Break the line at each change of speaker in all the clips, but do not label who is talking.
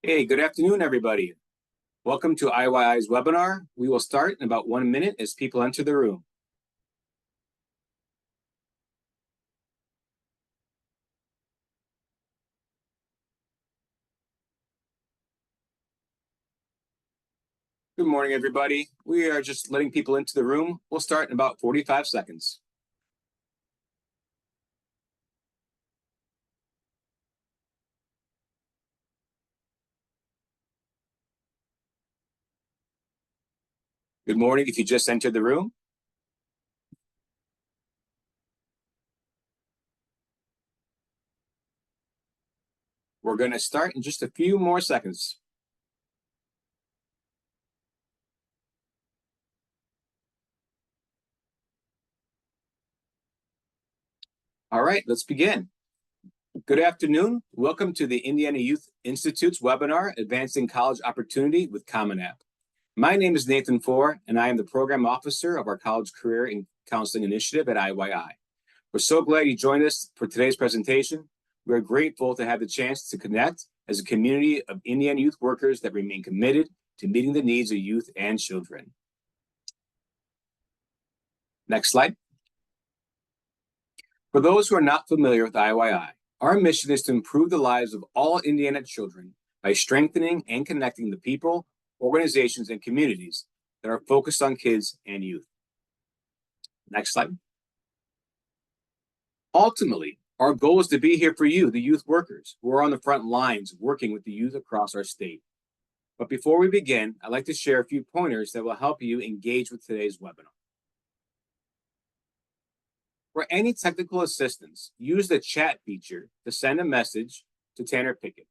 Hey, good afternoon, everybody. Welcome to IYI's webinar. We will start in about 1 minute as people enter the room. Good morning, everybody. We are just letting people into the room. We'll start in about 45 seconds. Good morning if you just entered the room. We're going to start in just a few more seconds. All right, let's begin. Good afternoon. Welcome to the Indiana Youth Institute's webinar, Advancing College Opportunity with Common App. My name is Nathan Four, and I am the Program Officer of our College Career and Counseling Initiative at IYI. We're so glad you joined us for today's presentation. We're grateful to have the chance to connect as a community of Indiana youth workers that remain committed to meeting the needs of youth and children. Next slide. For those who are not familiar with IYI, our mission is to improve the lives of all Indiana children by strengthening and connecting the people, organizations, and communities that are focused on kids and youth. Next slide. Ultimately, our goal is to be here for you, the youth workers, who are on the front lines working with the youth across our state. But before we begin, I'd like to share a few pointers that will help you engage with today's webinar. For any technical assistance, use the chat feature to send a message to Tanner Pickett,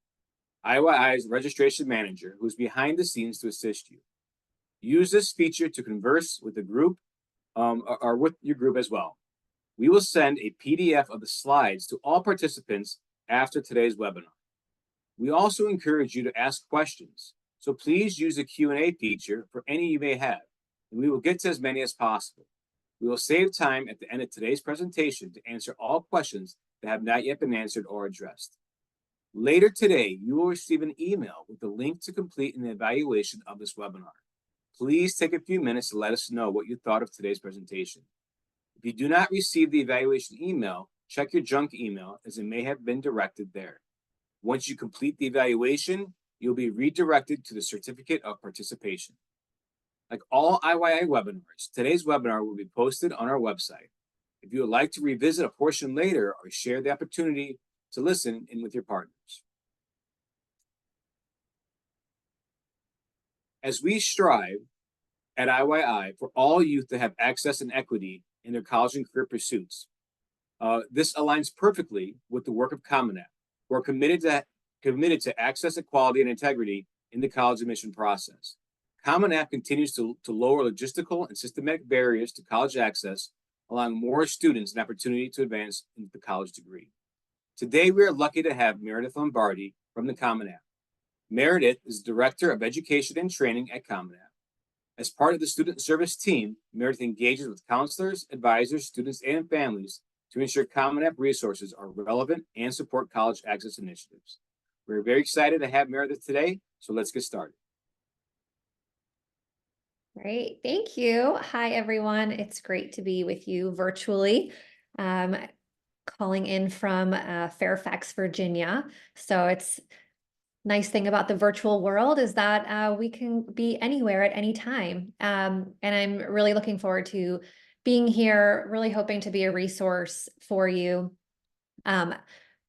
IYI's registration manager, who's behind the scenes to assist you. Use this feature to converse with the group or with your group as well. We will send a PDF of the slides to all participants after today's webinar. We also encourage you to ask questions, so please use the Q&A feature for any you may have, and we will get to as many as possible. We will save time at the end of today's presentation to answer all questions that have not yet been answered or addressed. Later today, you will receive an email with the link to complete an evaluation of this webinar. Please take a few minutes to let us know what you thought of today's presentation. If you do not receive the evaluation email, check your junk email as it may have been directed there. Once you complete the evaluation, you'll be redirected to the certificate of participation. Like all IYI webinars, today's webinar will be posted on our website. If you would like to revisit a portion later or share the opportunity to listen in with your partners. As we strive at IYI for all youth to have access and equity in their college and career pursuits, this aligns perfectly with the work of Common App, who are committed to access, equality, and integrity in the college admission process. Common App continues to lower logistical and systematic barriers to college access, allowing more students an opportunity to advance into the college degree. Today, we are lucky to have Meredith Lombardi from the Common App. Meredith is Director of Education and Training at Common App. As part of the student service team, Meredith engages with counselors, advisors, students, and families to ensure Common App resources are relevant and support college access initiatives. We're very excited to have Meredith today, so let's get started.
Great, thank you. Hi, everyone. It's great to be with you virtually. Calling in from Fairfax, Virginia. So it's nice thing about the virtual world is that we can be anywhere at any time. And I'm really looking forward to being here, really hoping to be a resource for you.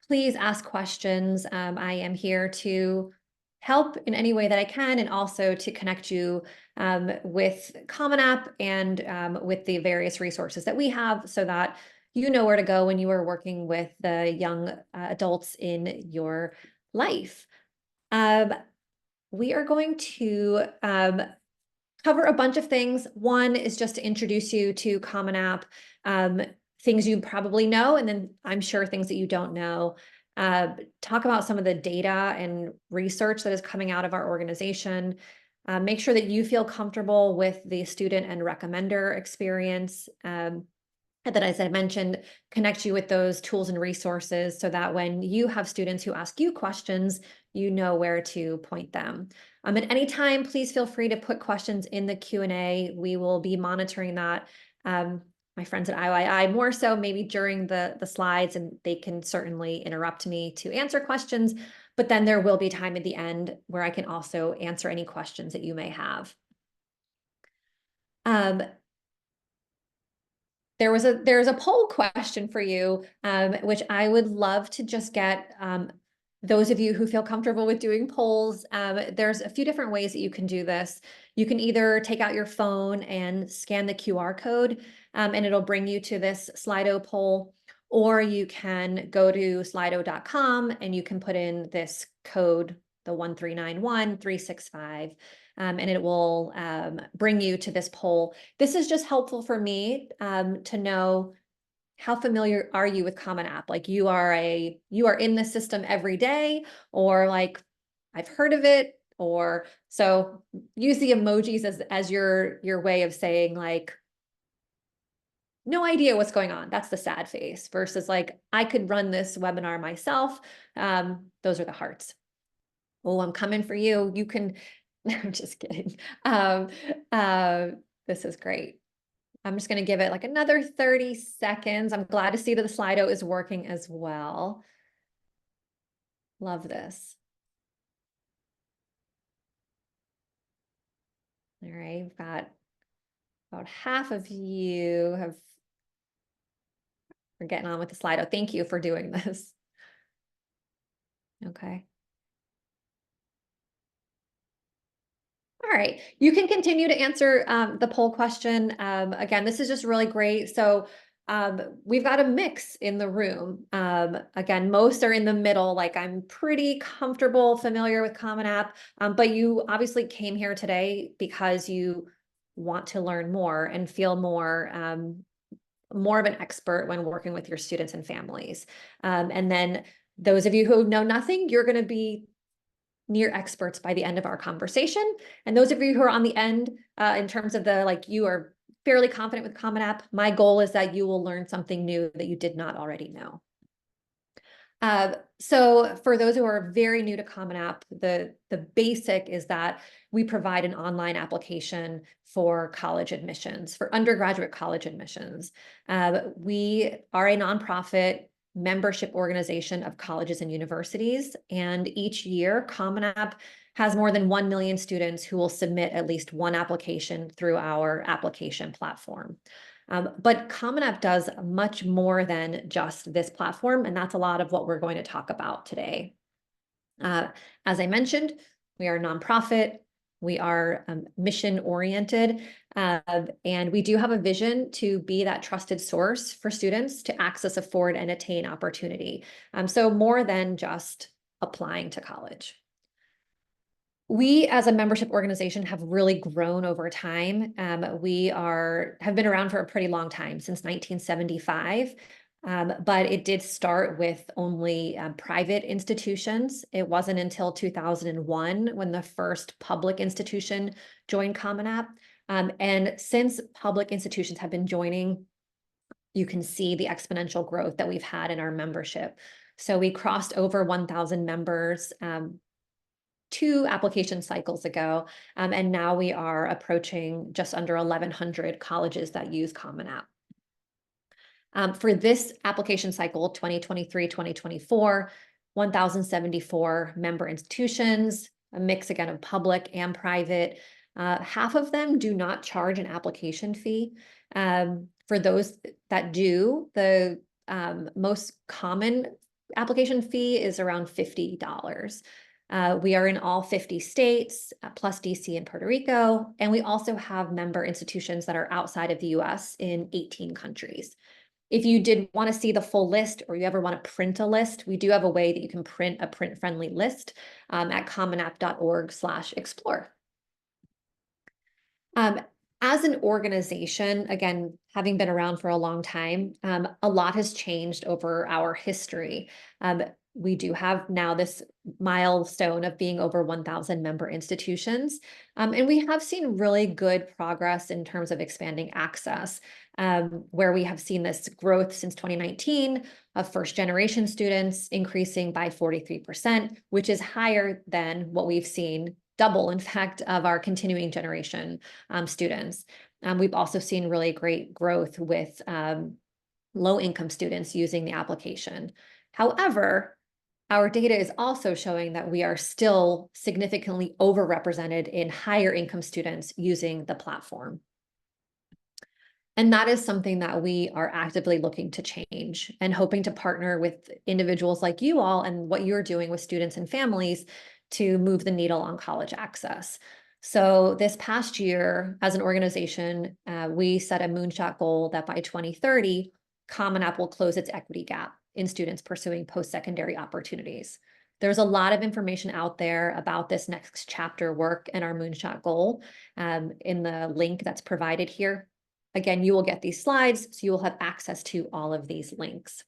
Please ask questions. I am here to help in any way that I can, and also to connect you with Common App and with the various resources that we have so that you know where to go when you are working with the young adults in your life. We are going to cover a bunch of things. One is just to introduce you to Common App, things you probably know, and then I'm sure things that you don't know. Talk about some of the data and research that is coming out of our organization. Make sure that you feel comfortable with the student and recommender experience. that, as I mentioned, connect you with those tools and resources so that when you have students who ask you questions, you know where to point them. At any time, please feel free to put questions in the Q&A. We will be monitoring that. My friends at IYI more so maybe during the slides, and they can certainly interrupt me to answer questions, but then there will be time at the end where I can also answer any questions that you may have. There's a poll question for you, which I would love to just get those of you who feel comfortable with doing polls. There's a few different ways that you can do this. You can either take out your phone and scan the QR code, and it'll bring you to this Slido poll, or you can go to slido.com and you can put in this code, the 1391365. And it will bring you to this poll. This is just helpful for me to know how familiar are you with Common App? Like you are in the system every day, or like I've heard of it, or so use the emojis as your way of saying like no idea what's going on. That's the sad face versus like I could run this webinar myself. Those are the hearts. Oh, I'm coming for you. You can. I'm just kidding. This is great. I'm just going to give it like another 30 seconds. I'm glad to see that the Slido is working as well. Love this. All right, we've got about half of you are getting on with the Slido. Thank you for doing this. Okay. All right, you can continue to answer the poll question. Again, this is just really great. So we've got a mix in the room. Again, most are in the middle, like I'm pretty comfortable, familiar with Common App, but you obviously came here today because you want to learn more and feel more of an expert when working with your students and families. And then those of you who know nothing, you're going to be near experts by the end of our conversation. And those of you who are on the end, in terms of you are fairly confident with Common App, my goal is that you will learn something new that you did not already know. So for those who are very new to Common App, the basic is that we provide an online application for college admissions, for undergraduate college admissions. We are a nonprofit membership organization of colleges and universities. And each year, Common App has more than 1 million students who will submit at least one application through our application platform. But Common App does much more than just this platform, and that's a lot of what we're going to talk about today. As I mentioned, we are a nonprofit. We are mission-oriented, and we do have a vision to be that trusted source for students to access, afford, and attain opportunity. So more than just applying to college. We, as a membership organization, have really grown over time. We have been around for a pretty long time, since 1975. But it did start with only private institutions. It wasn't until 2001 when the first public institution joined Common App. And since public institutions have been joining, you can see the exponential growth that we've had in our membership. So we crossed over 1,000 members 2 application cycles ago, and now we are approaching just under 1,100 colleges that use Common App. For this application cycle, 2023-2024, 1,074 member institutions, a mix again of public and private. Half of them do not charge an application fee. For those that do, the most common application fee is around $50. We are in all 50 states, plus DC and Puerto Rico, and we also have member institutions that are outside of the US in 18 countries. If you did want to see the full list, or you ever want to print a list, we do have a way that you can print a print-friendly list at commonapp.org/explore. As an organization, again, having been around for a long time, a lot has changed over our history. we do have now this milestone of being over 1,000 member institutions. And we have seen really good progress in terms of expanding access, where we have seen this growth since 2019 of first-generation students increasing by 43%, which is higher than what we've seen, double, in fact, of our continuing generation students. We've also seen really great growth with low-income students using the application. However, our data is also showing that we are still significantly overrepresented in higher income students using the platform. And that is something that we are actively looking to change and hoping to partner with individuals like you all and what you're doing with students and families to move the needle on college access. So this past year, as an organization, we set a moonshot goal that by 2030, Common App will close its equity gap in students pursuing post-secondary opportunities. There's a lot of information out there about this next chapter work and our moonshot goal in the link that's provided here. Again, you will get these slides, so you will have access to all of these links.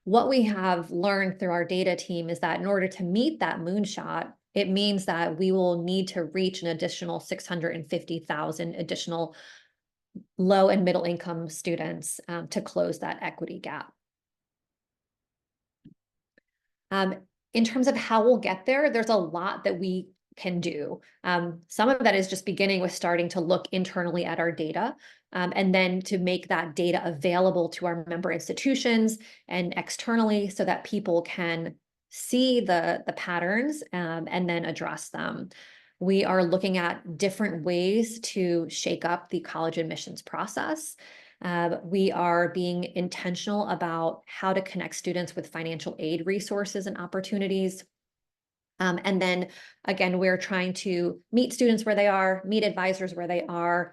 What we have learned through our data team is that in order to meet that moonshot, it means that we will need to reach an additional 650,000 additional low and middle income students to close that equity gap. In terms of how we'll get there, there's a lot that we can do. Some of that is just beginning with starting to look internally at our data, and then to make that data available to our member institutions and externally so that people can see the patterns and then address them. We are looking at different ways to shake up the college admissions process. We are being intentional about how to connect students with financial aid resources and opportunities. And then again, we're trying to meet students where they are, meet advisors where they are,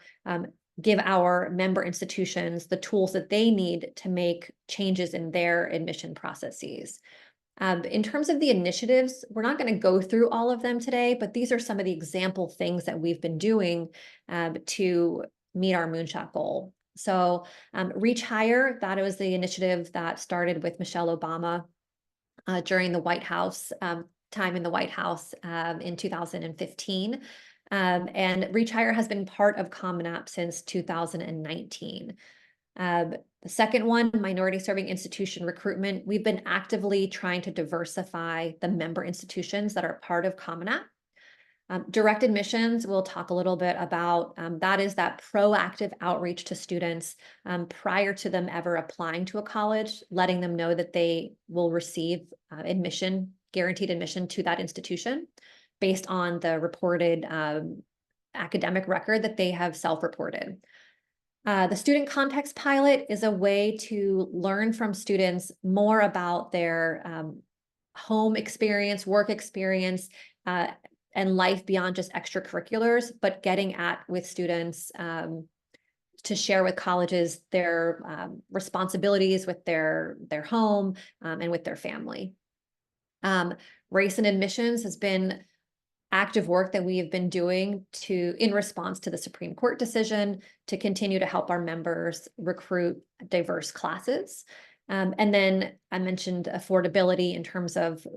give our member institutions the tools that they need to make changes in their admission processes. In terms of the initiatives, we're not going to go through all of them today, but these are some of the example things that we've been doing to meet our moonshot goal. So Reach Higher, that was the initiative that started with Michelle Obama during the White House, time in the White House in 2015. And Reach Higher has been part of Common App since 2019. The second one, minority serving institution recruitment. We've been actively trying to diversify the member institutions that are part of Common App. Direct admissions, we'll talk a little bit about. That is that proactive outreach to students prior to them ever applying to a college, letting them know that they will receive admission, guaranteed admission to that institution based on the reported academic record that they have self-reported. The student context pilot is a way to learn from students more about their home experience, work experience, and life beyond just extracurriculars, but getting at with students to share with colleges their responsibilities with their home and with their family. Race and admissions has been active work that we have been doing in response to the Supreme Court decision to continue to help our members recruit diverse classes. And then I mentioned affordability in terms of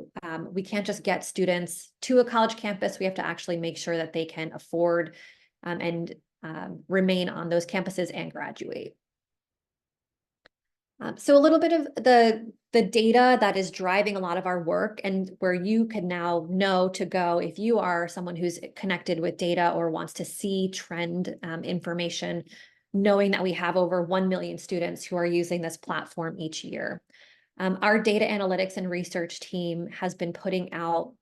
we can't just get students to a college campus. We have to actually make sure that they can afford and remain on those campuses and graduate. So a little bit of the data that is driving a lot of our work and where you can now know to go if you are someone who's connected with data or wants to see trend information, knowing that we have over 1 million students who are using this platform each year. Our data analytics and research team has been putting out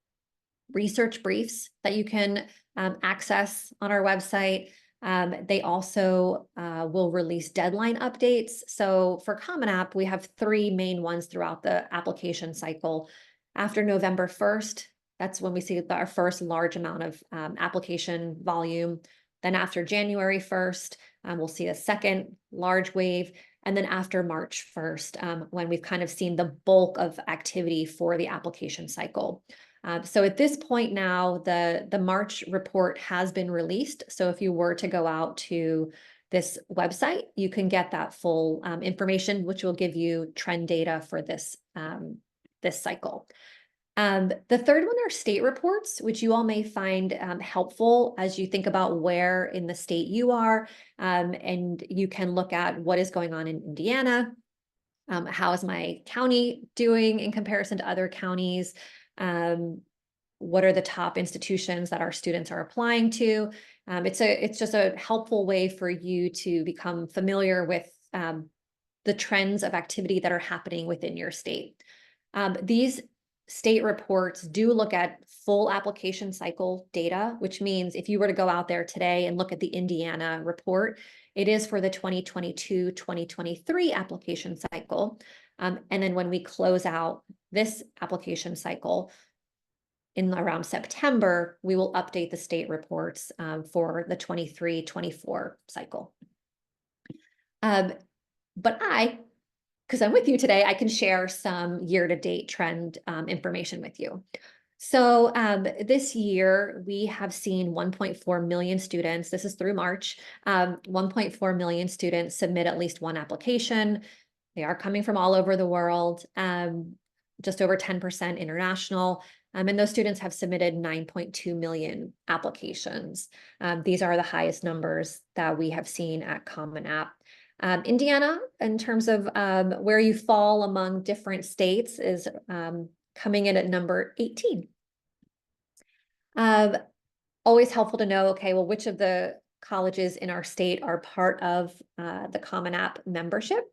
research briefs that you can access on our website. They also will release deadline updates. So for Common App, we have 3 main ones throughout the application cycle. After November 1st, that's when we see our first large amount of application volume. Then after January 1st, we'll see a second large wave. And then after March 1st, when we've kind of seen the bulk of activity for the application cycle. So at this point now, the March report has been released. So if you were to go out to this website, you can get that full information, which will give you trend data for this this cycle. The third one are state reports, which you all may find helpful as you think about where in the state you are, and you can look at what is going on in Indiana. How is my county doing in comparison to other counties? What are the top institutions that our students are applying to? It's just a helpful way for you to become familiar with the trends of activity that are happening within your state. These state reports do look at full application cycle data, which means if you were to go out there today and look at the Indiana report, it is for the 2022-2023 application cycle. And then when we close out this application cycle in around September, we will update the state reports for the 23-24 cycle. But because I'm with you today, I can share some year-to-date trend information with you. So this year, we have seen 1.4 million students, this is through March, 1.4 million students submit at least one application. They are coming from all over the world, just over 10% international. And those students have submitted 9.2 million applications. These are the highest numbers that we have seen at Common App. Indiana, in terms of where you fall among different states, is coming in at number 18. Always helpful to know, okay, well, which of the colleges in our state are part of the Common App membership?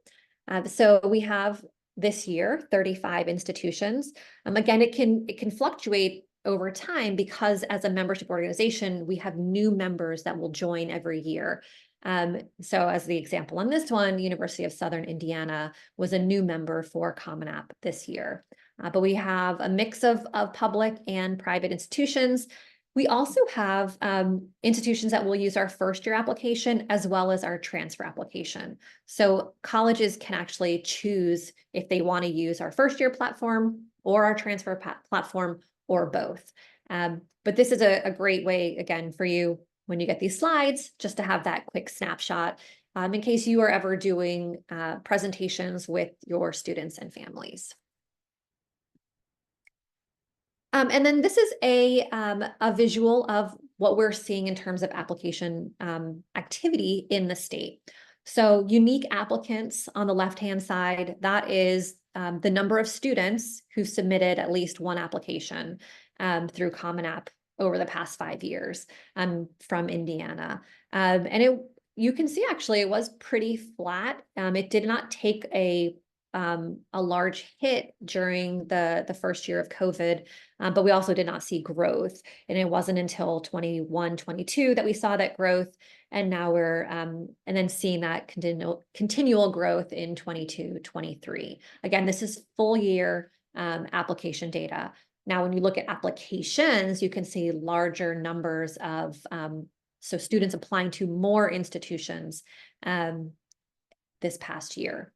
So we have this year 35 institutions. Again, it can fluctuate over time because as a membership organization, we have new members that will join every year. So as the example on this one, University of Southern Indiana was a new member for Common App this year. But we have a mix of public and private institutions. We also have institutions that will use our first year application as well as our transfer application. So colleges can actually choose if they want to use our first year platform or our transfer platform or both. But this is a great way, again, for you when you get these slides, just to have that quick snapshot in case you are ever doing presentations with your students and families. And then this is a visual of what we're seeing in terms of application activity in the state. So unique applicants on the left-hand side, that is the number of students who submitted at least one application through Common App over the past 5 years from Indiana. And you can see actually it was pretty flat. It did not take a large hit during the first year of COVID, but we also did not see growth. And it wasn't until 21, 22 that we saw that growth. And now we're, and then seeing that continual growth in 22, 23. Again, this is full year application data. Now, when you look at applications, you can see larger numbers of, so students applying to more institutions this past year.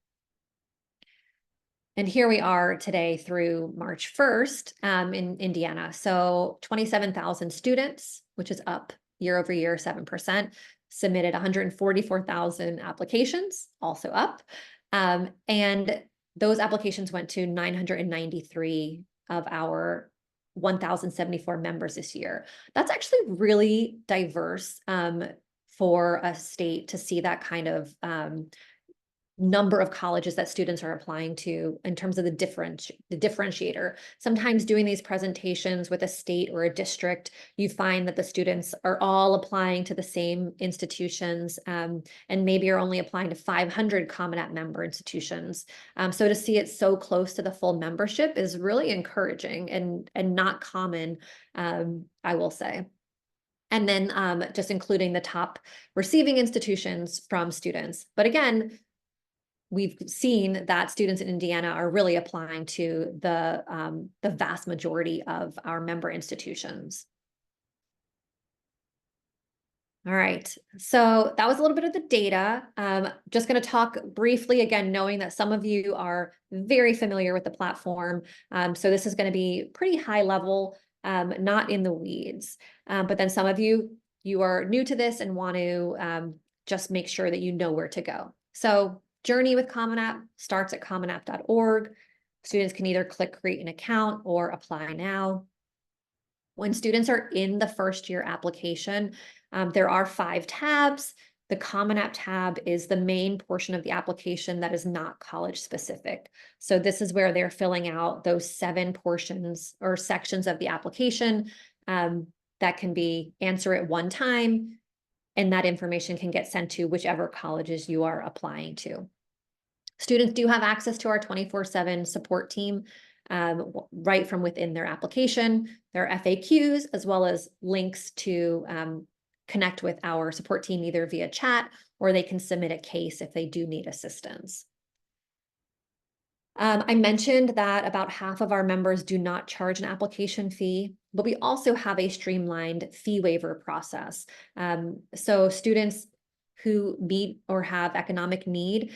And here we are today through March 1st in Indiana. So 27,000 students, which is up year over year, 7%, submitted 144,000 applications, also up. And those applications went to 993 of our 1,074 members this year. That's actually really diverse for a state to see that kind of number of colleges that students are applying to in terms of the differentiator. Sometimes doing these presentations with a state or a district, you find that the students are all applying to the same institutions and maybe are only applying to 500 Common App member institutions. So to see it so close to the full membership is really encouraging and not common, I will say. And then just including the top receiving institutions from students. But again, we've seen that students in Indiana are really applying to the vast majority of our member institutions. All right, so that was a little bit of the data. Just going to talk briefly again, knowing that some of you are very familiar with the platform. So this is going to be pretty high level, not in the weeds. But then some of you are new to this and want to just make sure that you know where to go. So journey with Common App starts at commonapp.org. Students can either click create an account or apply now. When students are in the first year application, there are 5 tabs. The Common App tab is the main portion of the application that is not college specific. So this is where they're filling out those 7 portions or sections of the application that can be answer at one time, and that information can get sent to whichever colleges you are applying to. Students do have access to our 24/7 support team right from within their application. There are FAQs as well as links to connect with our support team either via chat, or they can submit a case if they do need assistance. I mentioned that about half of our members do not charge an application fee, but we also have a streamlined fee waiver process. So students who meet or have economic need,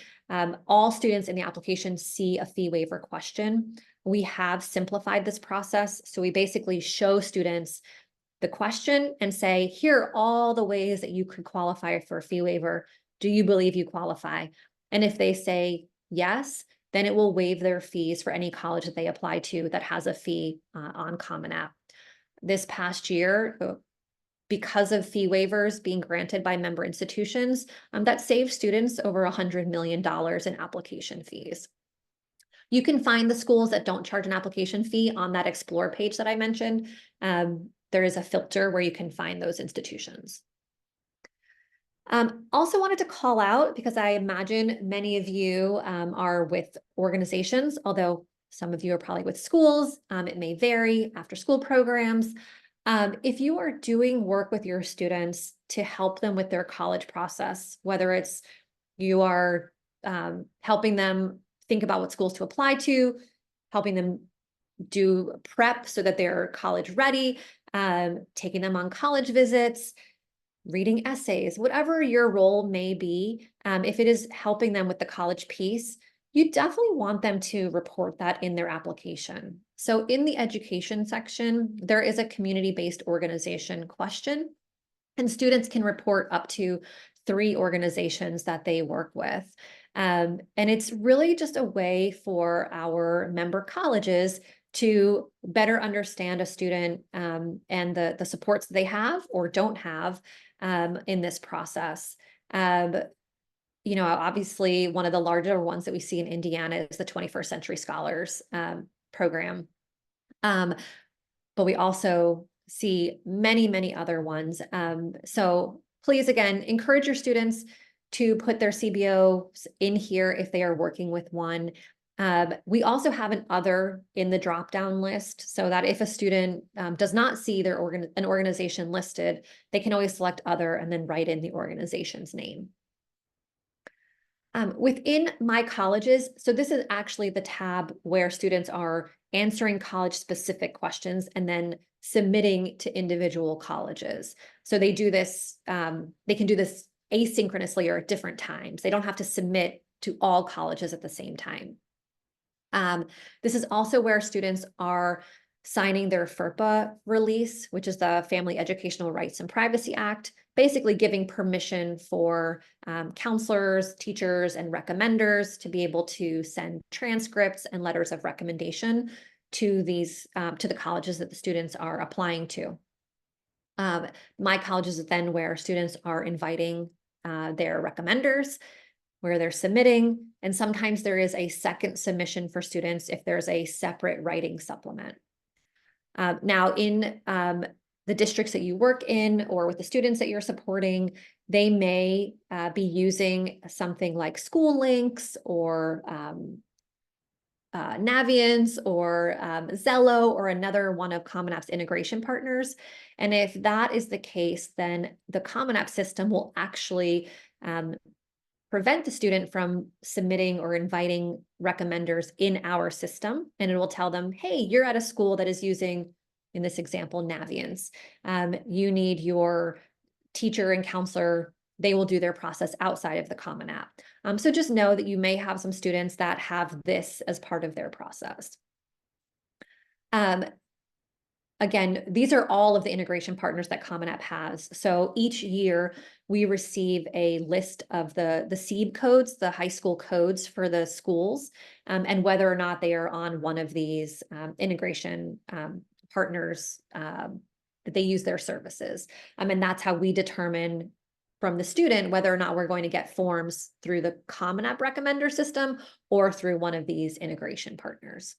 all students in the application see a fee waiver question. We have simplified this process. So we basically show students the question and say, here are all the ways that you could qualify for a fee waiver. Do you believe you qualify? And if they say yes, then it will waive their fees for any college that they apply to that has a fee on Common App. This past year, because of fee waivers being granted by member institutions, that saved students over $100 million in application fees. You can find the schools that don't charge an application fee on that Explore page that I mentioned. There is a filter where you can find those institutions. Also wanted to call out, because I imagine many of you are with organizations, although some of you are probably with schools. It may vary, after school programs. If you are doing work with your students to help them with their college process, whether it's you are helping them think about what schools to apply to, helping them do prep so that they're college ready, taking them on college visits, reading essays, whatever your role may be, if it is helping them with the college piece, you definitely want them to report that in their application. So in the education section, there is a community-based organization question, and students can report up to 3 organizations that they work with. And it's really just a way for our member colleges to better understand a student and the supports they have or don't have in this process. You know, obviously, one of the larger ones that we see in Indiana is the 21st Century Scholars program. But we also see many, many other ones. So please, again, encourage your students to put their CBOs in here if they are working with one. We also have an other in the drop-down list, so that if a student does not see their an organization listed, they can always select other and then write in the organization's name. Within My Colleges, so this is actually the tab where students are answering college-specific questions and then submitting to individual colleges. So they do this, they can do this asynchronously or at different times. They don't have to submit to all colleges at the same time. This is also where students are signing their FERPA release, which is the Family Educational Rights and Privacy Act, basically giving permission for counselors, teachers, and recommenders to be able to send transcripts and letters of recommendation to these to the colleges that the students are applying to. My Colleges is then where students are inviting their recommenders, where they're submitting, and sometimes there is a second submission for students if there's a separate writing supplement. Now, in the districts that you work in or with the students that you're supporting, they may be using something like School Links or Naviance or Zello or another one of Common App's integration partners. And if that is the case, then the Common App system will actually prevent the student from submitting or inviting recommenders in our system. And it will tell them, hey, you're at a school that is using, in this example, Naviance. You need your teacher and counselor. They will do their process outside of the Common App. So just know that you may have some students that have this as part of their process. again, these are all of the integration partners that Common App has. So each year we receive a list of the SEEB codes, the high school codes for the schools, and whether or not they are on one of these integration partners that they use their services. And that's how we determine from the student whether or not we're going to get forms through the Common App recommender system or through one of these integration partners.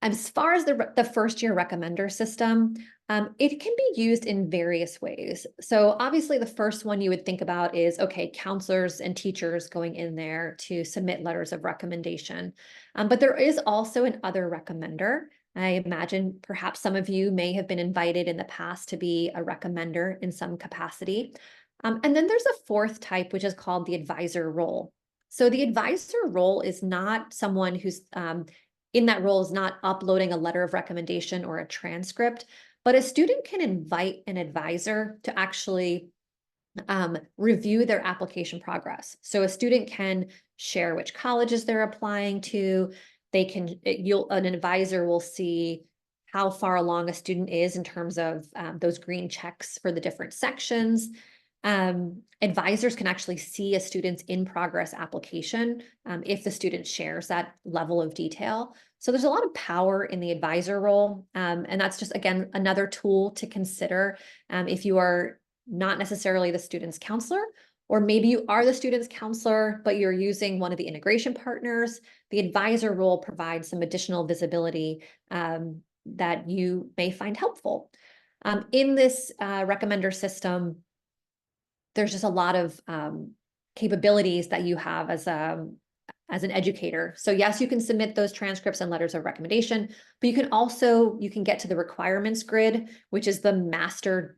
As far as the first year recommender system, it can be used in various ways. So obviously the first one you would think about is, okay, counselors and teachers going in there to submit letters of recommendation. But there is also an other recommender. I imagine perhaps some of you may have been invited in the past to be a recommender in some capacity. And then there's a fourth type, which is called the advisor role. So the advisor role is not someone who's in that role is not uploading a letter of recommendation or a transcript, but a student can invite an advisor to actually review their application progress. So a student can share which colleges they're applying to. They can, an advisor will see how far along a student is in terms of those green checks for the different sections. Advisors can actually see a student's in progress application if the student shares that level of detail. So there's a lot of power in the advisor role. And that's just, again, another tool to consider if you are not necessarily the student's counselor, or maybe you are the student's counselor, but you're using one of the integration partners. The advisor role provides some additional visibility that you may find helpful. In this recommender system, there's just a lot of capabilities that you have as an educator. So yes, you can submit those transcripts and letters of recommendation, but you can get to the requirements grid, which is the master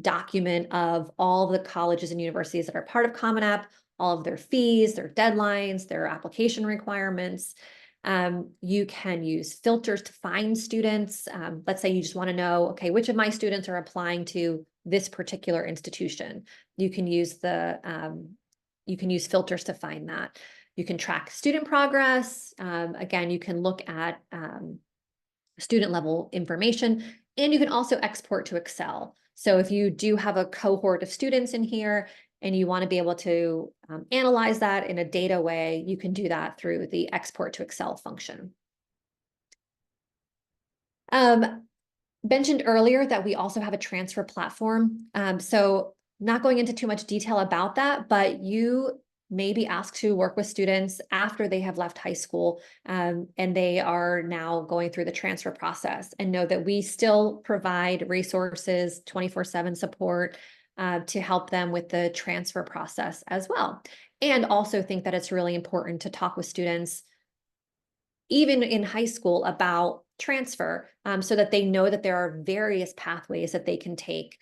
document of all the colleges and universities that are part of Common App, all of their fees, their deadlines, their application requirements. You can use filters to find students. Let's say you just want to know, okay, which of my students are applying to this particular institution. You can use filters to find that. You can track student progress. Again, you can look at student level information, and you can also export to Excel. So if you do have a cohort of students in here and you want to be able to analyze that in a data way, you can do that through the export to Excel function. Mentioned earlier that we also have a transfer platform. So not going into too much detail about that, but you may be asked to work with students after they have left high school and they are now going through the transfer process, and know that we still provide resources, 24/7 support to help them with the transfer process as well. And also think that it's really important to talk with students even in high school about transfer so that they know that there are various pathways that they can take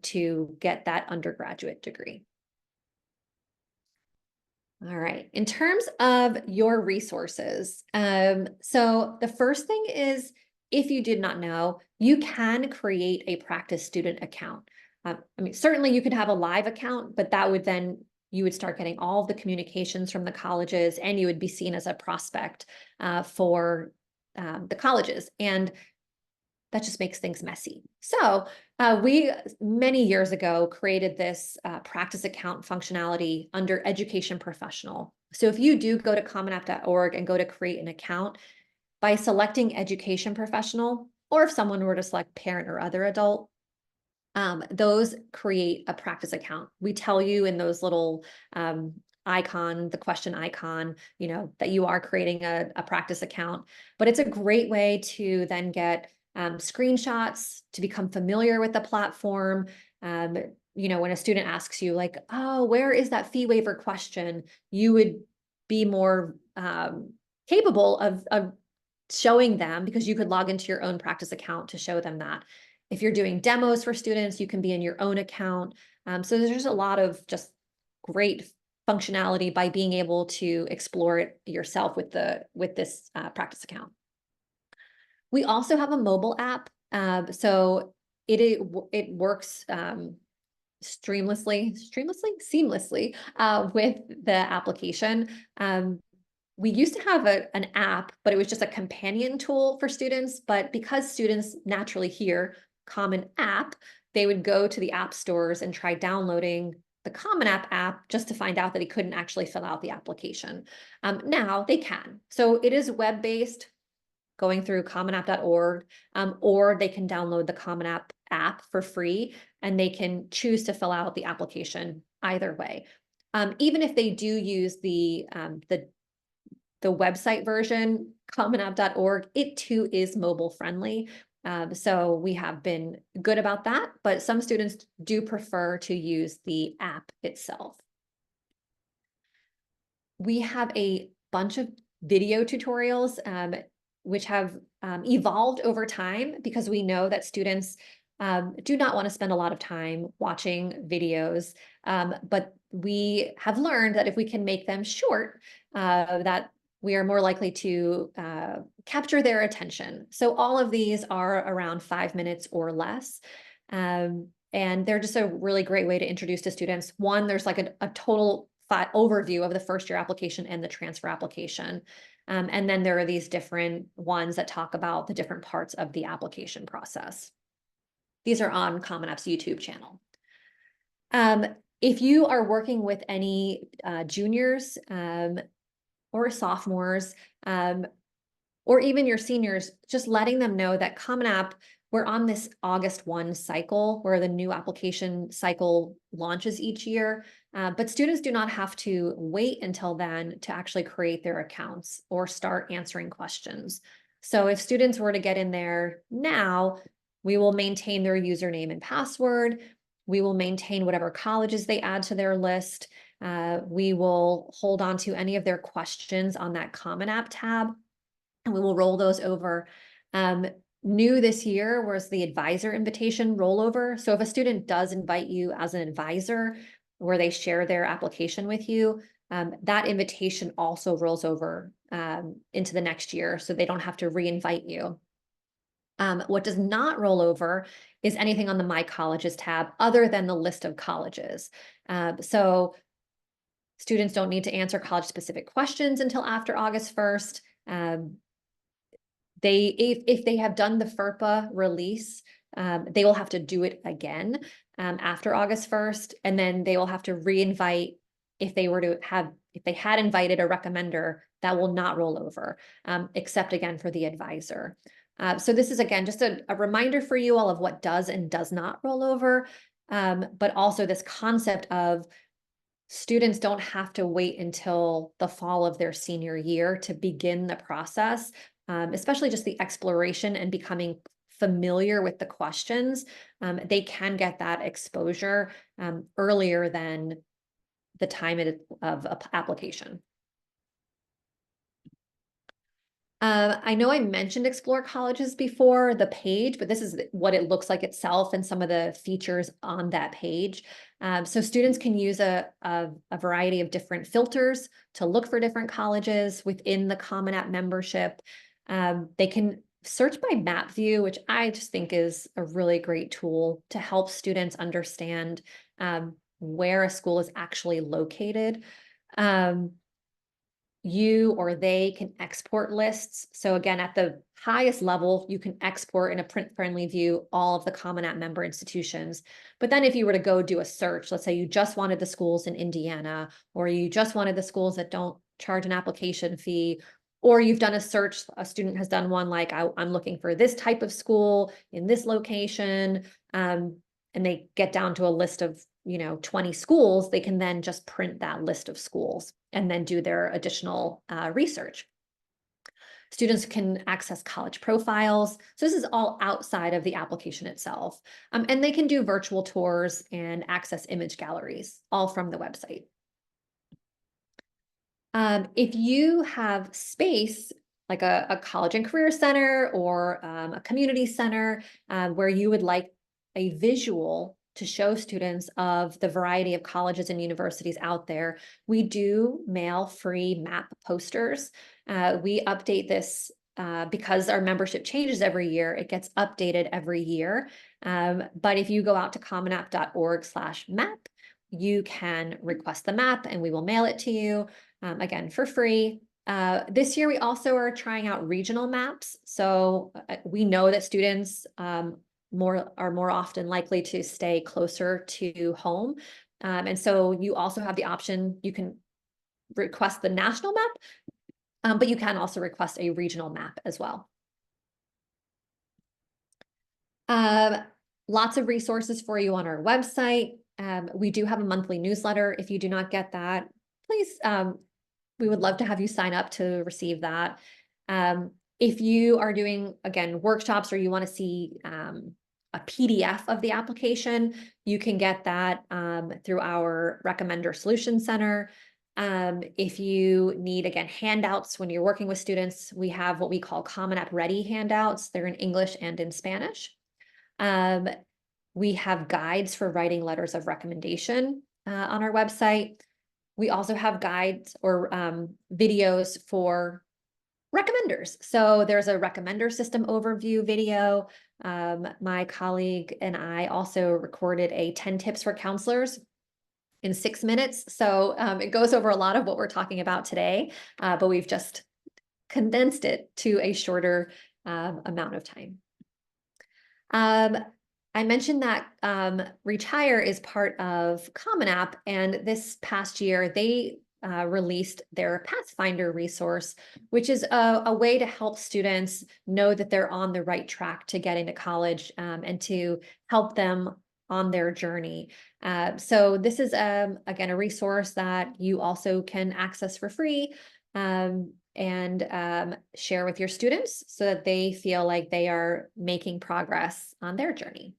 to get that undergraduate degree. All right, in terms of your resources, so the first thing is, if you did not know, you can create a practice student account. I mean, certainly you could have a live account, but that would then you would start getting all of the communications from the colleges, and you would be seen as a prospect for the colleges. And that just makes things messy. So we, many years ago, created this practice account functionality under education professional. So if you do go to commonapp.org and go to create an account, by selecting education professional, or if someone were to select parent or other adult, those create a practice account. We tell you in those little icon, the question icon, that you are creating a practice account. But it's a great way to then get screenshots, to become familiar with the platform. When a student asks you like, oh, where is that fee waiver question? You would be more capable of showing them, because you could log into your own practice account to show them that. If you're doing demos for students, you can be in your own account. So there's a lot of just great functionality by being able to explore it yourself with this practice account. We also have a mobile app. So it works seamlessly with the application. we used to have an app, but it was just a companion tool for students. But because students naturally hear Common App, they would go to the app stores and try downloading the Common app just to find out that he couldn't actually fill out the application. Now they can. So it is web-based, going through commonapp.org, or they can download the Common app for free, and they can choose to fill out the application either way. Even if they do use the website version, commonapp.org, it too is mobile friendly. So we have been good about that, but some students do prefer to use the app itself. We have a bunch of video tutorials, which have evolved over time because we know that students do not want to spend a lot of time watching videos, but we have learned that if we can make them short, that we are more likely to capture their attention. So all of these are around 5 minutes or less. And they're just a really great way to introduce to students. One, there's like a total overview of the first year application and the transfer application. And then there are these different ones that talk about the different parts of the application process. These are on Common App's YouTube channel. If you are working with any juniors or sophomores, or even your seniors, just letting them know that Common App, we're on this August 1 cycle where the new application cycle launches each year, but students do not have to wait until then to actually create their accounts or start answering questions. So if students were to get in there now, we will maintain their username and password. We will maintain whatever colleges they add to their list. We will hold on to any of their questions on that Common App tab, and we will roll those over. New this year was the advisor invitation rollover. So if a student does invite you as an advisor where they share their application with you, that invitation also rolls over into the next year, so they don't have to re-invite you. What does not roll over is anything on the My Colleges tab other than the list of colleges. So students don't need to answer college-specific questions until after August 1st. If they have done the FERPA release, they will have to do it again after August 1st, and then they will have to re-invite if they had invited a recommender. That will not roll over, except again for the advisor. So this is again just a reminder for you all of what does and does not roll over, but also this concept of students don't have to wait until the fall of their senior year to begin the process, especially just the exploration and becoming familiar with the questions. They can get that exposure earlier than the time of application. I know I mentioned Explore Colleges before, the page, but this is what it looks like itself and some of the features on that page. So students can use a variety of different filters to look for different colleges within the Common App membership. They can search by map view, which I just think is a really great tool to help students understand where a school is actually located. You or they can export lists. So again, at the highest level, you can export in a print-friendly view all of the Common App member institutions. But then if you were to go do a search, let's say you just wanted the schools in Indiana, or you just wanted the schools that don't charge an application fee, or you've done a search, a student has done one like, I'm looking for this type of school in this location, and they get down to a list of 20 schools, they can then just print that list of schools and then do their additional research. Students can access college profiles. So this is all outside of the application itself. And they can do virtual tours and access image galleries, all from the website. If you have space, like a college and career center or a community center where you would like a visual to show students of the variety of colleges and universities out there, we do mail free map posters. We update this because our membership changes every year. It gets updated every year. But if you go out to commonapp.org/map, you can request the map and we will mail it to you, again, for free. This year, we also are trying out regional maps. So we know that students are more often likely to stay closer to home. And so you also have the option, you can request the national map, but you can also request a regional map as well. Lots of resources for you on our website. We do have a monthly newsletter. If you do not get that, please, we would love to have you sign up to receive that. If you are doing, again, workshops or you want to see a PDF of the application, you can get that through our Recommender Solution Center. If you need, again, handouts when you're working with students, we have what we call Common App Ready handouts. They're in English and in Spanish. We have guides for writing letters of recommendation on our website. We also have guides or videos for recommenders. So there's a recommender system overview video. My colleague and I also recorded a 10 tips for counselors in 6 minutes. So it goes over a lot of what we're talking about today, but we've just condensed it to a shorter amount of time. I mentioned that Reach Higher is part of Common App, and this past year they released their Pathfinder resource, which is a way to help students know that they're on the right track to get into college and to help them on their journey. So this is, again, a resource that you also can access for free. And share with your students so that they feel like they are making progress on their journey.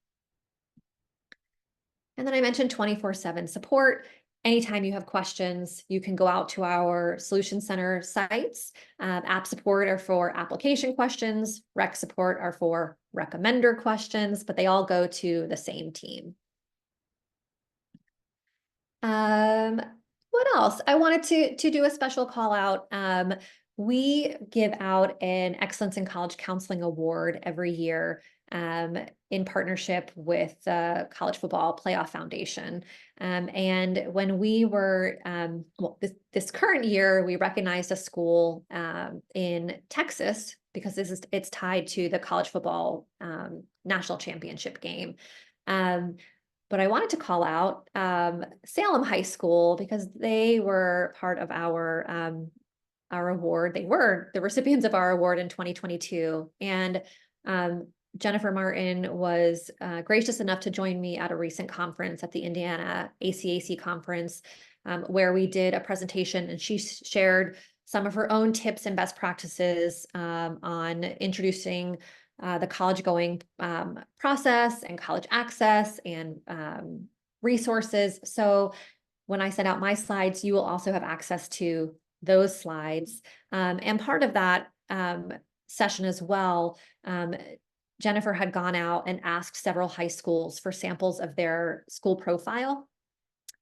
And then I mentioned 24/7 support. Anytime you have questions, you can go out to our Solution Center sites. App support are for application questions, rec support are for recommender questions, but they all go to the same team. What else? I wanted to do a special call out. We give out an Excellence in College Counseling Award every year in partnership with the College Football Playoff Foundation. And when we were, well, this current year, we recognized a school in Texas because it's tied to the college football national championship game. But I wanted to call out Salem High School because they were part of our award. They were the recipients of our award in 2022. And Jennifer Martin was gracious enough to join me at a recent conference at the Indiana ACAC conference where we did a presentation, and she shared some of her own tips and best practices on introducing the college going process and college access and resources. So when I send out my slides, you will also have access to those slides. And part of that session as well, Jennifer had gone out and asked several high schools for samples of their school profile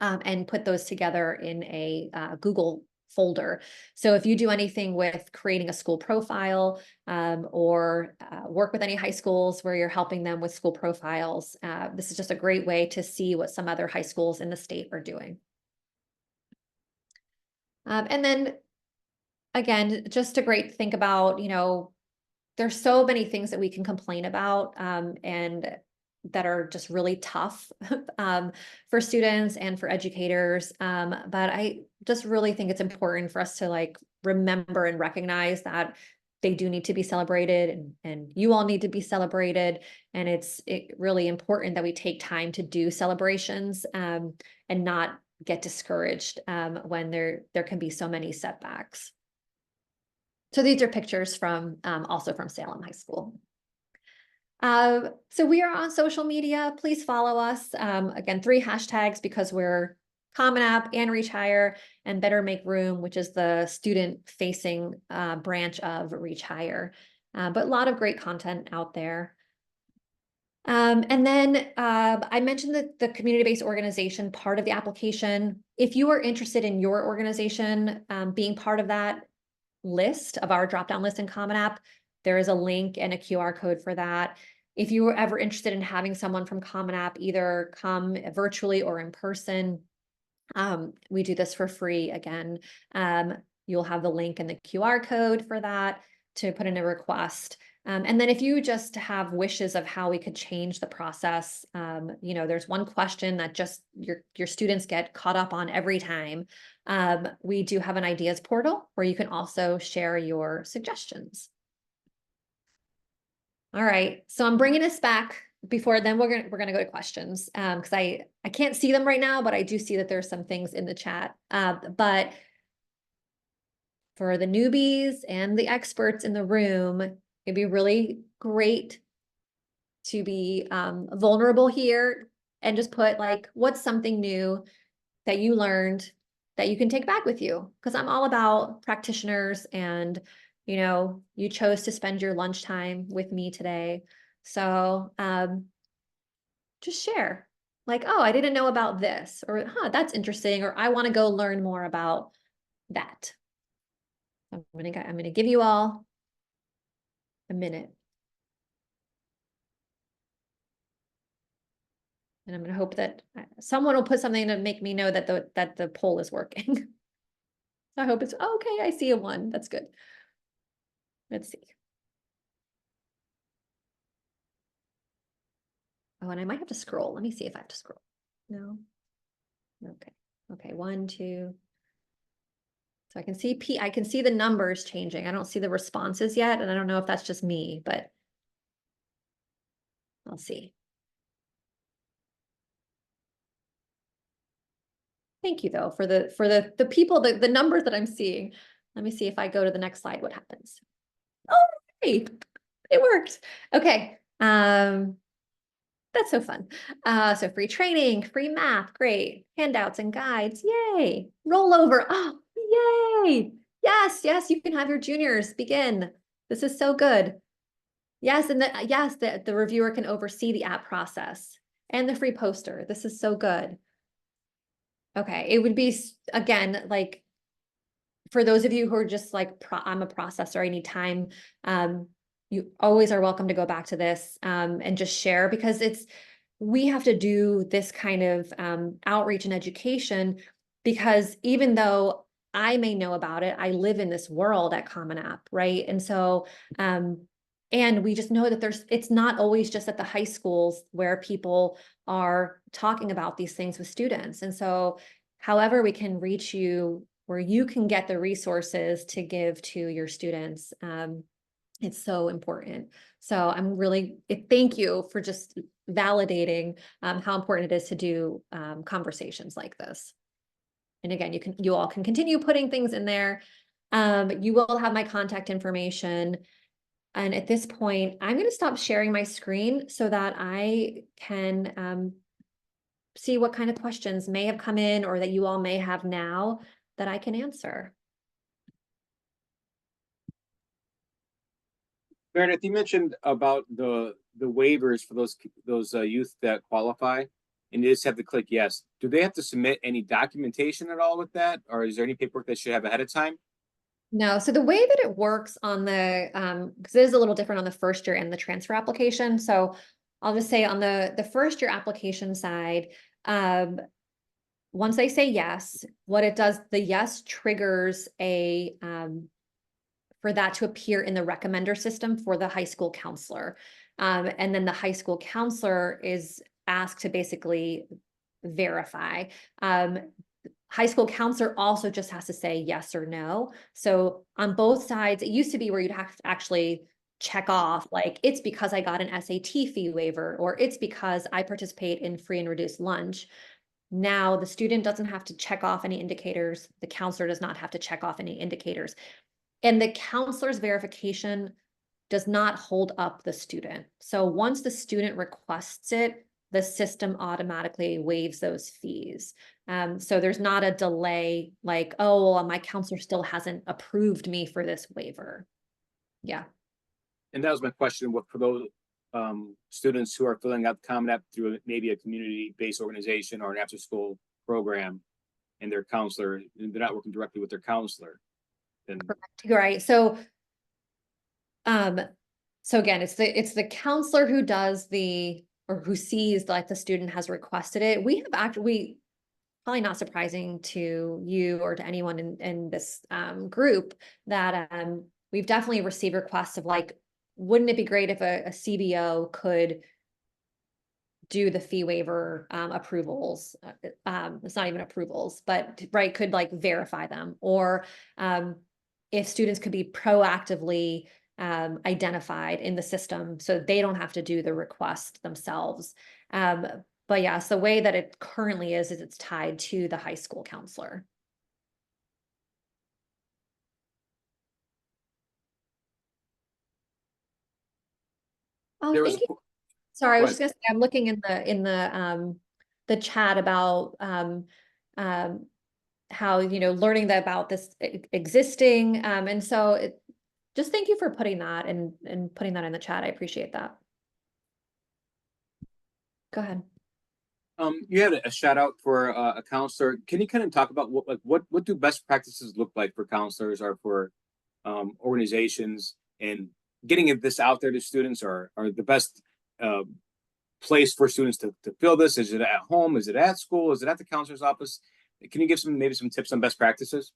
and put those together in a Google folder. So if you do anything with creating a school profile or work with any high schools where you're helping them with school profiles, this is just a great way to see what some other high schools in the state are doing. And then again, just a great think about, there's so many things that we can complain about and that are just really tough for students and for educators. But I just really think it's important for us to remember and recognize that they do need to be celebrated and you all need to be celebrated. And it's really important that we take time to do celebrations and not get discouraged when there can be so many setbacks. So these are pictures from also from Salem High School. So we are on social media. Please follow us. Again, 3 hashtags because we're Common App and Reach Higher and Better Make Room, which is the student-facing branch of Reach Higher. But a lot of great content out there. And then I mentioned that the community-based organization part of the application. If you are interested in your organization being part of that list of our drop-down list in Common App, there is a link and a QR code for that. If you were ever interested in having someone from Common App either come virtually or in person, we do this for free again. you'll have the link and the QR code for that to put in a request. And then if you just have wishes of how we could change the process, there's one question that just your students get caught up on every time. We do have an ideas portal where you can also share your suggestions. All right, so I'm bringing us back before then we're gonna go to questions because I can't see them right now, but I do see that there's some things in the chat. But for the newbies and the experts in the room, it'd be really great to be vulnerable here and just put like, what's something new that you learned that you can take back with you? Because I'm all about practitioners and, you chose to spend your lunchtime with me today. So just share like, oh, I didn't know about this, or, that's interesting, or I want to go learn more about that. I'm gonna give you all a minute. And I'm gonna hope that someone will put something to make me know that the poll is working. I hope it's okay. I see a 1. That's good. Let's see. Oh, and I might have to scroll. Let me see if I have to scroll. No. Okay. Okay. 1, 2. So I can see the numbers changing. I don't see the responses yet, and I don't know if that's just me, but I'll see. Thank you though for the people, the numbers that I'm seeing. Let me see if I go to the next slide, what happens. Oh, hey, it worked. Okay. That's so fun. So free training, free math, great. Handouts and guides, yay. Rollover, oh, yay. Yes, yes, you can have your juniors begin. This is so good. Yes, and the reviewer can oversee the app process and the free poster. This is so good. Okay, it would be, again, like, for those of you who are just like, I'm a processor, I need time. You always are welcome to go back to this and just share, because we have to do this kind of outreach and education, because even though I may know about it, I live in this world at Common App, right? And so, and we just know that it's not always just at the high schools where people are talking about these things with students. And so however we can reach you, where you can get the resources to give to your students, it's so important. So thank you for just validating how important it is to do conversations like this. And again, you all can continue putting things in there. You will have my contact information. And at this point, I'm going to stop sharing my screen so that I can see what kind of questions may have come in or that you all may have now that I can answer.
Meredith, you mentioned about the waivers for those youth that qualify, and you just have to click yes. Do they have to submit any documentation at all with that, or is there any paperwork they should have ahead of time?
No, so the way that it works on the because it is a little different on the first year and the transfer application. So I'll just say on the first year application side, once they say yes, what it does, the yes triggers for that to appear in the recommender system for the high school counselor. And then the high school counselor is asked to basically verify. High school counselor also just has to say yes or no. So on both sides, it used to be where you'd have to actually check off, like, it's because I got an SAT fee waiver, or it's because I participate in free and reduced lunch. Now the student doesn't have to check off any indicators. The counselor does not have to check off any indicators. And the counselor's verification does not hold up the student. So once the student requests it, the system automatically waives those fees. So there's not a delay like, oh, well, my counselor still hasn't approved me for this waiver. Yeah.
And that was my question: what for those students who are filling out the Common App through maybe a community-based organization or an after-school program, and their counselor, and they're not working directly with their counselor, then
Correct. Right. So again, it's the counselor who does or who sees like the student has requested it. We have actually, probably not surprising to you or to anyone in this group, that we've definitely received requests of like, wouldn't it be great if a CBO could do the fee waiver approvals? It's not even approvals, but right, could like verify them, or if students could be proactively identified in the system so they don't have to do the request themselves. But yeah, so the way that it currently is it's tied to the high school counselor. Oh,
There was
thank
a
you. Sorry, I
go
was
ahead.
just gonna say, I'm looking in the chat about um, how, learning about this existing. And so just thank you for putting that and putting that in the chat. I appreciate that. Go ahead.
You had a shout out for a counselor. Can you kind of talk about what do best practices look like for counselors or for organizations, and getting this out there to students, or the best uh, place for students to feel this? Is it at home? Is it at school? Is it at the counselor's office? Can you give maybe some tips on best practices?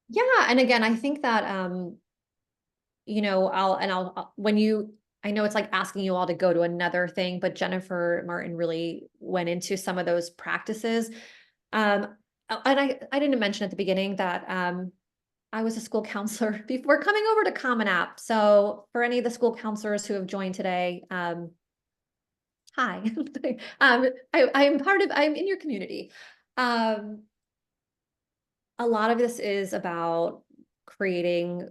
Yeah, and again, I think that when you, I know it's like asking you all to go to another thing, but Jennifer Martin really went into some of those practices. And I didn't mention at the beginning that I was a school counselor before coming over to Common App. So for any of the school counselors who have joined today, hi. I'm in your community. Um, a lot of this is about creating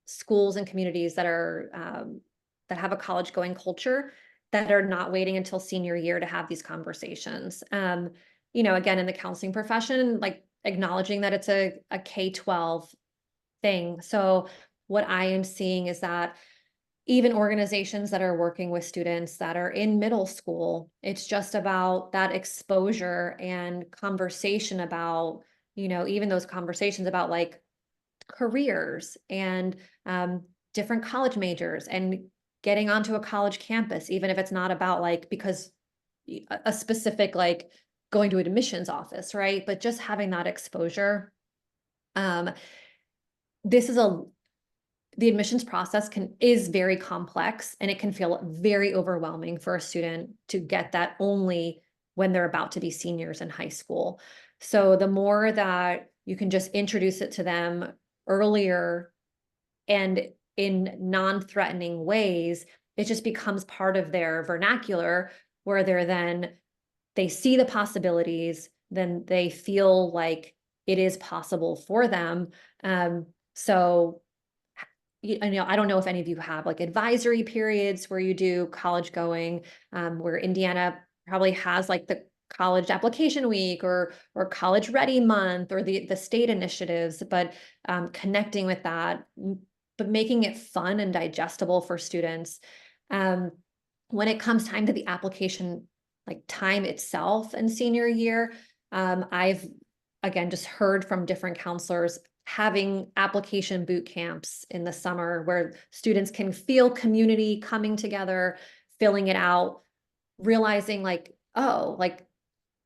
schools and communities that are that have a college going culture, that are not waiting until senior year to have these conversations. Again, in the counseling profession, like acknowledging that it's a K-12 thing. So what I am seeing is that even organizations that are working with students that are in middle school, it's just about that exposure and conversation about, even those conversations about like careers and different college majors, and getting onto a college campus, even if it's not about like, because a specific like going to an admissions office, right? But just having that exposure. Um, this is the admissions process is very complex, and it can feel very overwhelming for a student to get that only when they're about to be seniors in high school. So the more that you can just introduce it to them earlier and in non-threatening ways, it just becomes part of their vernacular, where they see the possibilities, then they feel like it is possible for them. So I don't know if any of you have like advisory periods where you do college going, where Indiana probably has like the college application week or college ready month, or the state initiatives, but connecting with that, but making it fun and digestible for students. When it comes time to the application, like time itself in senior year, I've again just heard from different counselors having application boot camps in the summer where students can feel community coming together, filling it out, realizing like, oh, like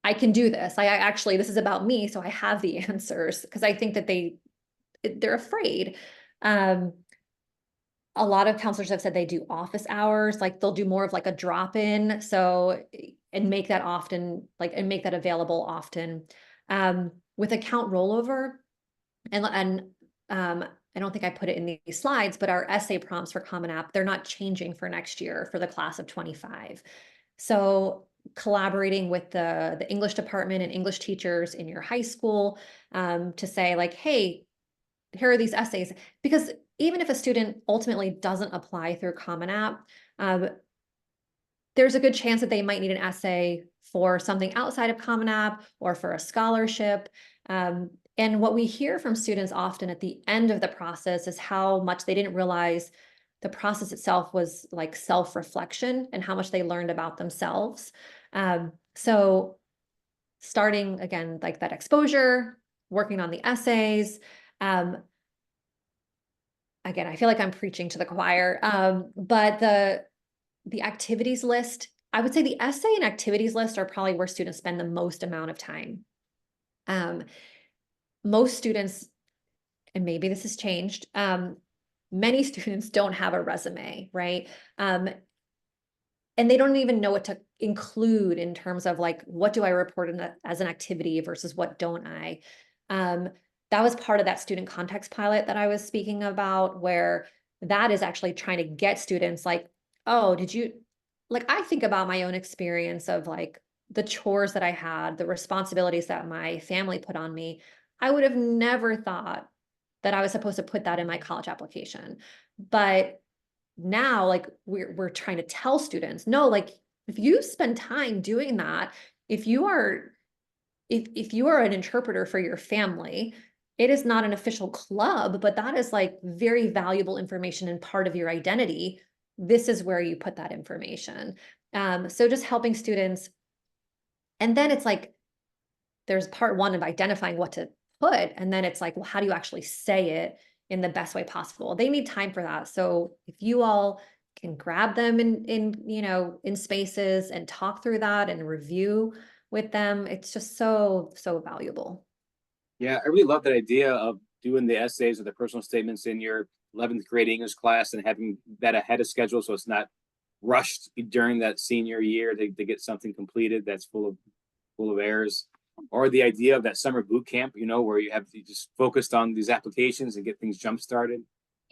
I can do this. I actually, this is about me, so I have the answers, because I think that they're afraid. Um, a lot of counselors have said they do office hours, like they'll do more of like a drop-in, so and make that often, like, and make that available often. With account rollover, and I don't think I put it in these slides, but our essay prompts for Common App, they're not changing for next year for the class of 25. So collaborating with the English department and English teachers in your high school, to say like, hey, here are these essays, because even if a student ultimately doesn't apply through Common App, there's a good chance that they might need an essay for something outside of Common App or for a scholarship. And what we hear from students often at the end of the process is how much they didn't realize the process itself was like self-reflection, and how much they learned about themselves. So starting again, like that exposure, working on the essays. Again, I feel like I'm preaching to the choir, but the activities list, I would say the essay and activities list are probably where students spend the most amount of time. Most students, and maybe this has changed, many students don't have a resume, right? And they don't even know what to include in terms of like, what do I report as an activity versus what don't I? Um, that was part of that student context pilot that I was speaking about, where that is actually trying to get students like, oh, did you, like, I think about my own experience of like the chores that I had, the responsibilities that my family put on me. I would have never thought that I was supposed to put that in my college application. But now, like, we're trying to tell students, no, like, if you spend time doing that, if you are if you are an interpreter for your family, it is not an official club, but that is like very valuable information and part of your identity. This is where you put that information. So just helping students, and then it's like there's part one of identifying what to put, and then it's like, well, how do you actually say it in the best way possible? They need time for that. So if you all can grab them in spaces and talk through that and review with them, it's just so valuable.
Yeah, I really love that idea of doing the essays or the personal statements in your 11th grade English class and having that ahead of schedule so it's not rushed during that senior year to get something completed that's full of errors. Or the idea of that summer boot camp, where you just focused on these applications and get things jump started.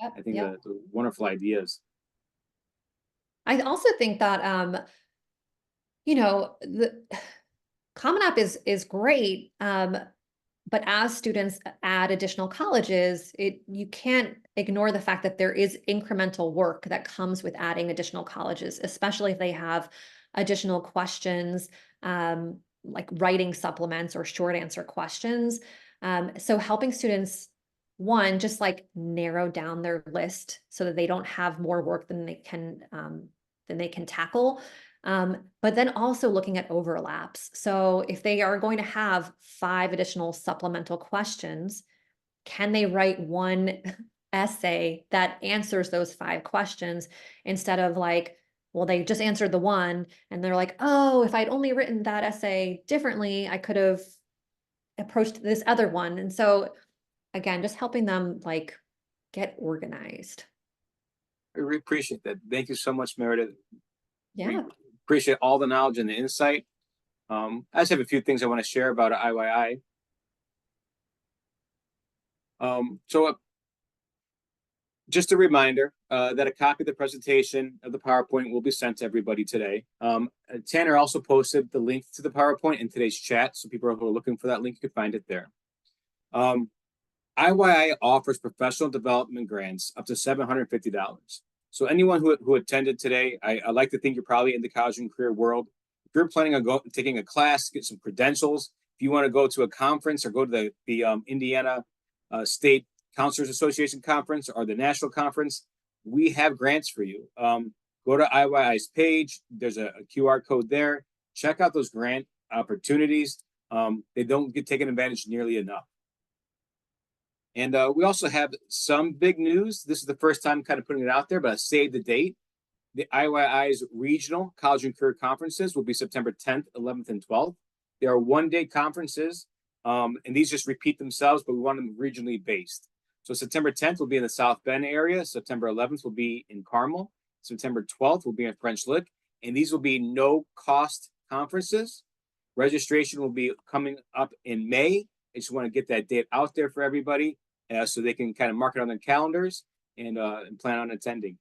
Yep,
I think
yep.
the wonderful ideas.
I also think that the Common App is great. But as students add additional colleges, you can't ignore the fact that there is incremental work that comes with adding additional colleges, especially if they have additional questions, like writing supplements or short answer questions. So helping students, one, just like narrow down their list so that they don't have more work than they can tackle. But then also looking at overlaps. So if they are going to have 5 additional supplemental questions, can they write one essay that answers those 5 questions instead of like, well, they just answered the one and they're like, oh, if I'd only written that essay differently, I could have approached this other one. And so again, just helping them like get organized.
I really appreciate that. Thank you so much, Meredith. We
Yeah.
appreciate all the knowledge and the insight. I just have a few things I want to share about IYI. So just a reminder that a copy of the presentation of the PowerPoint will be sent to everybody today. Tanner also posted the link to the PowerPoint in today's chat, so people who are looking for that link, you can find it there. IYI offers professional development grants up to $750. So anyone who attended today, I like to think you're probably in the college and career world. If you're planning on taking a class, get some credentials, if you want to go to a conference or go to the Indiana State Counselors Association conference or the national conference, we have grants for you. Go to IYI's page. There's a QR code there. Check out those grant opportunities. They don't get taken advantage nearly enough. And we also have some big news. This is the first time kind of putting it out there, but save the date. The IYI's regional college and career conferences will be September 10th, 11th, and 12th. They are one-day conferences, and these just repeat themselves, but we want them regionally based. So September 10th will be in the South Bend area. September 11th will be in Carmel. September 12th will be in French Lick. And these will be no-cost conferences. Registration will be coming up in May. I just want to get that date out there for everybody so they can kind of mark it on their calendars and plan on attending.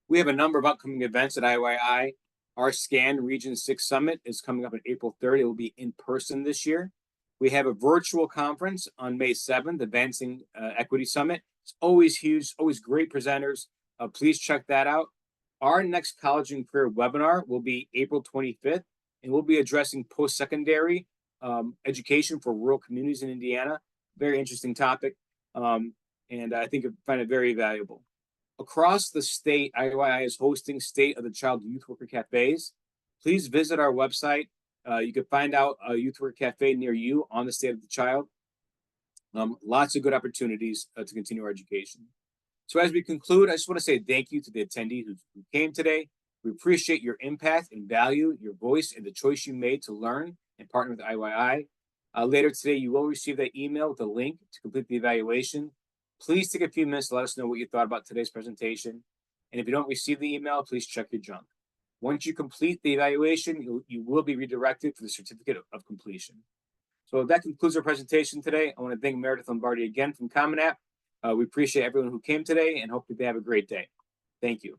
We have a number of upcoming events at IYI. Our SCAN Region 6 Summit is coming up on April 3rd. It will be in person this year. We have a virtual conference on May 7th, Advancing Equity Summit. It's always huge, always great presenters. Please check that out. Our next college and career webinar will be April 25th, and we'll be addressing post-secondary education for rural communities in Indiana. Very interesting topic, and I think you'll find it very valuable. Across the state, IYI is hosting State of the Child Youth Worker Cafes. Please visit our website. You can find out a Youth Worker Cafe near you on the State of the Child. Lots of good opportunities to continue our education. So as we conclude, I just want to say thank you to the attendees who came today. We appreciate your impact and value, your voice, and the choice you made to learn and partner with IYI. Later today, you will receive that email with a link to complete the evaluation. Please take a few minutes to let us know what you thought about today's presentation. And if you don't receive the email, please check your junk. Once you complete the evaluation, you will be redirected for the certificate of completion. So that concludes our presentation today. I want to thank Meredith Lombardi again from Common App. We appreciate everyone who came today and hope that they have a great day. Thank you.